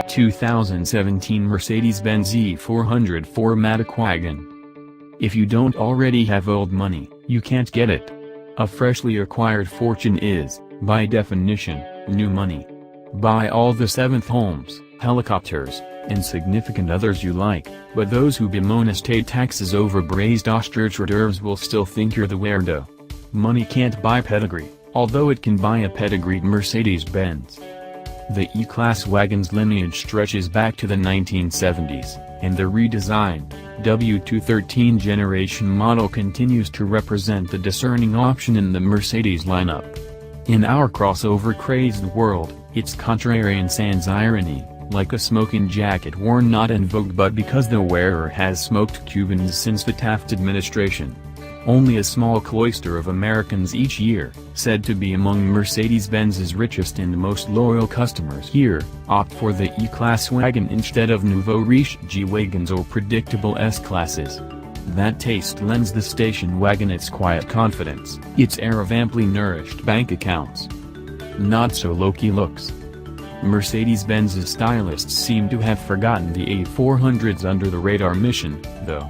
2017 Mercedes-Benz E400 4MATIC Wagon. If you don't already have old money, you can't get it. A freshly acquired fortune is, by definition, new money. Buy all the seventh homes, helicopters, and significant others you like, but those who bemoan estate taxes over braised ostrich hors d'oeuvres will still think you're the weirdo. Money can't buy pedigree, although it can buy a pedigreed Mercedes-Benz. The E-Class wagon's lineage stretches back to the 1970s, and the redesigned, W213 generation model continues to represent the discerning option in the Mercedes lineup. In our crossover-crazed world, its contrarian sans irony, like a smoking jacket worn not in vogue but because the wearer has smoked Cubans since the Taft administration. Only a small cloister of Americans each year, said to be among Mercedes-Benz's richest and most loyal customers here, opt for the E-Class wagon instead of nouveau riche G-Wagons or predictable S-Classes. That taste lends the station wagon its quiet confidence, its air of amply nourished bank accounts. Not so low-key looks. Mercedes-Benz's stylists seem to have forgotten the E400's under-the-radar mission, though.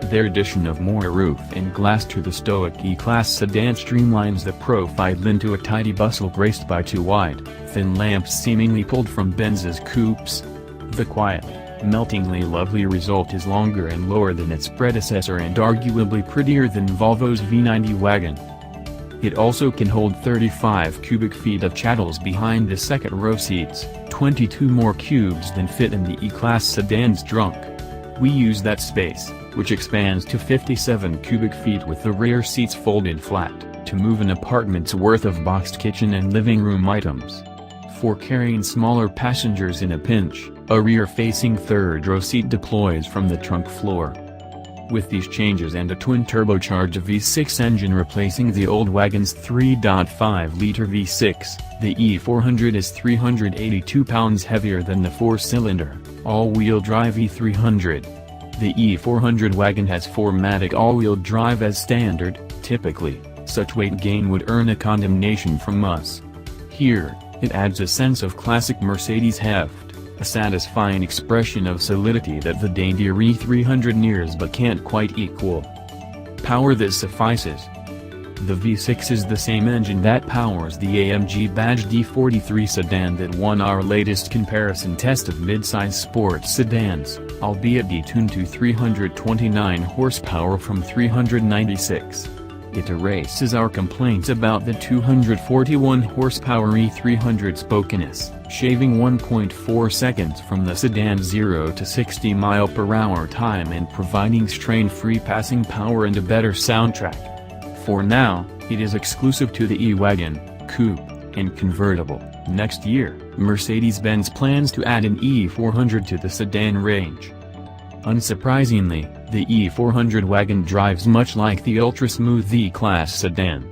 Their addition of more roof and glass to the stoic E-Class sedan streamlines the profile into a tidy bustle graced by two wide, thin lamps seemingly pulled from Benz's coupes. The quiet, meltingly lovely result is longer and lower than its predecessor and arguably prettier than Volvo's V90 wagon. It also can hold 35 cubic feet of chattels behind the second row seats, 22 more cubes than fit in the E-Class sedan's trunk. We use that space, which expands to 57 cubic feet with the rear seats folded flat, to move an apartment's worth of boxed kitchen and living room items. For carrying smaller passengers in a pinch, a rear-facing third-row seat deploys from the trunk floor. With these changes and a twin-turbocharged V6 engine replacing the old wagon's 3.5-liter V6, the E400 is 382 pounds heavier than the four-cylinder, all-wheel drive E300. The E400 wagon has 4MATIC all-wheel drive as standard. Typically, such weight gain would earn a condemnation from us. Here, it adds a sense of classic Mercedes heft, a satisfying expression of solidity that the daintier E300 nears but can't quite equal. Power that suffices. The V6 is the same engine that powers the AMG-badged D43 sedan that won our latest comparison test of midsize sports sedans, albeit detuned to 329 horsepower from 396. It erases our complaints about the 241 horsepower E300's spokenness, shaving 1.4 seconds from the sedan's 0 to 60 mph time and providing strain-free passing power and a better soundtrack. For now, it is exclusive to the E-Wagon, Coupe, and Convertible. Next year, Mercedes-Benz plans to add an E400 to the sedan range. Unsurprisingly, the E400 wagon drives much like the ultra-smooth E-Class sedan.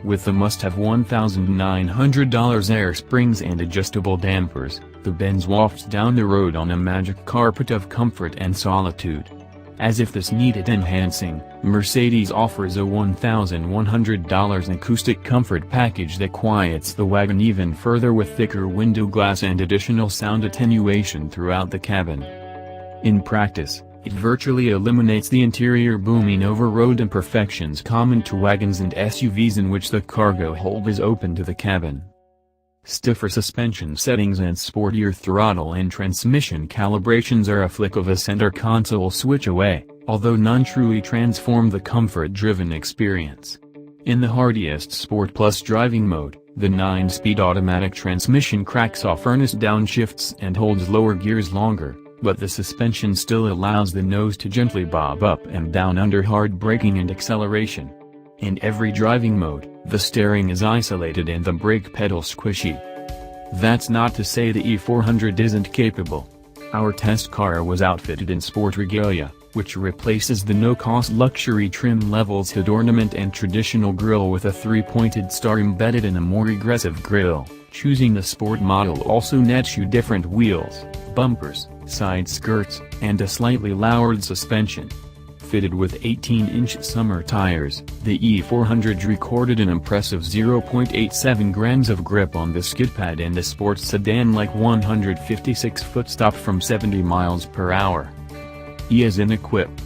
With the must-have $1,900 air springs and adjustable dampers, the Benz wafts down the road on a magic carpet of comfort and solitude. As if this needed enhancing, Mercedes offers a $1,100 Acoustic Comfort package that quiets the wagon even further with thicker window glass and additional sound attenuation throughout the cabin. In practice, it virtually eliminates the interior booming over road imperfections common to wagons and SUVs in which the cargo hold is open to the cabin. Stiffer suspension settings and sportier throttle and transmission calibrations are a flick of a center console switch away, although none truly transform the comfort-driven experience. In the hardiest Sport Plus driving mode, the 9-speed automatic transmission cracks off earnest downshifts and holds lower gears longer, but the suspension still allows the nose to gently bob up and down under hard braking and acceleration. In every driving mode, the steering is isolated and the brake pedal squishy. That's not to say the E400 isn't capable. Our test car was outfitted in sport regalia, which replaces the no-cost luxury trim levels hood ornament and traditional grille with a 3-pointed star embedded in a more aggressive grille. Choosing the sport model also nets you different wheels, bumpers, side skirts, and a slightly lowered suspension. Fitted with 18-inch summer tires, the E400 recorded an impressive 0.87 grams of grip on the skid pad and a sports sedan-like 156-foot stop from 70 miles per hour. E as in equipped.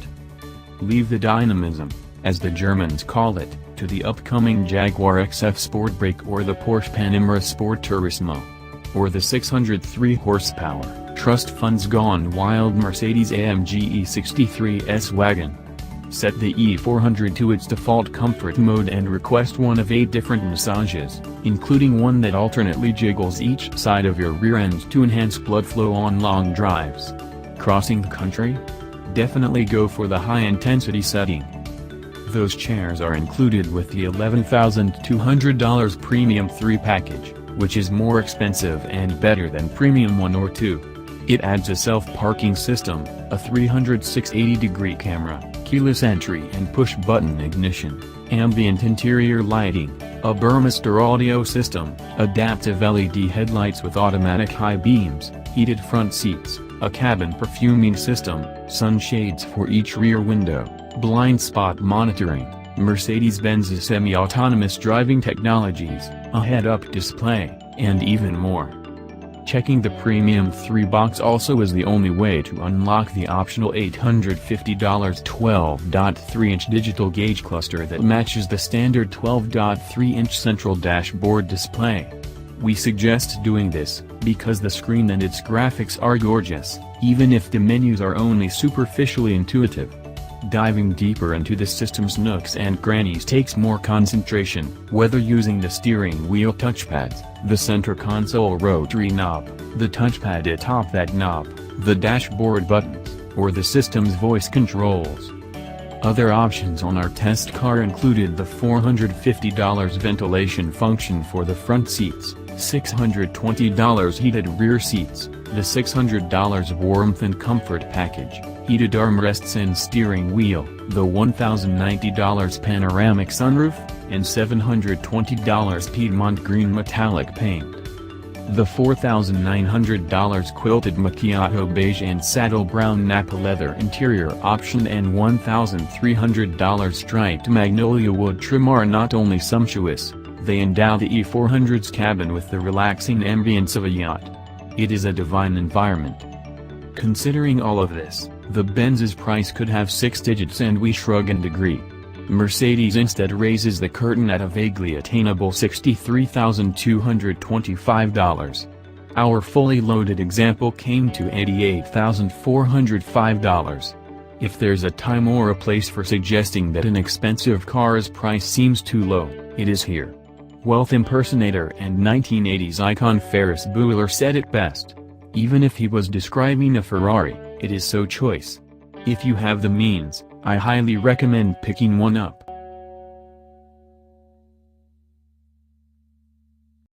Leave the dynamism, as the Germans call it, to the upcoming Jaguar XF Sportbrake or the Porsche Panamera Sport Turismo. Or the 603 horsepower, trust funds gone wild Mercedes-AMG E63 Wagon. Set the E400 to its default comfort mode and request one of 8 different massages, including one that alternately jiggles each side of your rear end to enhance blood flow on long drives. Crossing the country? Definitely go for the high-intensity setting. Those chairs are included with the $11,200 Premium 3 package, which is more expensive and better than Premium 1 or 2. It adds a self-parking system, a 360-degree camera, keyless entry and push-button ignition, ambient interior lighting, a Burmester audio system, adaptive LED headlights with automatic high beams, heated front seats, a cabin perfuming system, sunshades for each rear window, blind spot monitoring, Mercedes-Benz's semi-autonomous driving technologies, a head-up display, and even more. Checking the Premium 3 box also is the only way to unlock the optional $850 12.3-inch digital gauge cluster that matches the standard 12.3-inch central dashboard display. We suggest doing this, because the screen and its graphics are gorgeous, even if the menus are only superficially intuitive. Diving deeper into the system's nooks and crannies takes more concentration, whether using the steering wheel touchpads, the center console rotary knob, the touchpad atop that knob, the dashboard buttons, or the system's voice controls. Other options on our test car included the $450 ventilation function for the front seats, $620 heated rear seats, the $600 warmth and comfort package, heated armrests and steering wheel, the $1,090 panoramic sunroof, and $720 Piedmont green metallic paint. The $4,900 quilted macchiato beige and saddle brown Napa leather interior option and $1,300 striped magnolia wood trim are not only sumptuous, they endow the E400's cabin with the relaxing ambience of a yacht. It is a divine environment. Considering all of this, the Benz's price could have 6 digits and we shrug and agree. Mercedes instead raises the curtain at a vaguely attainable $63,225. Our fully loaded example came to $88,405. If there's a time or a place for suggesting that an expensive car's price seems too low, it is here. Wealth impersonator and 1980s icon Ferris Bueller said it best. Even if he was describing a Ferrari, it is so choice. If you have the means, I highly recommend picking one up.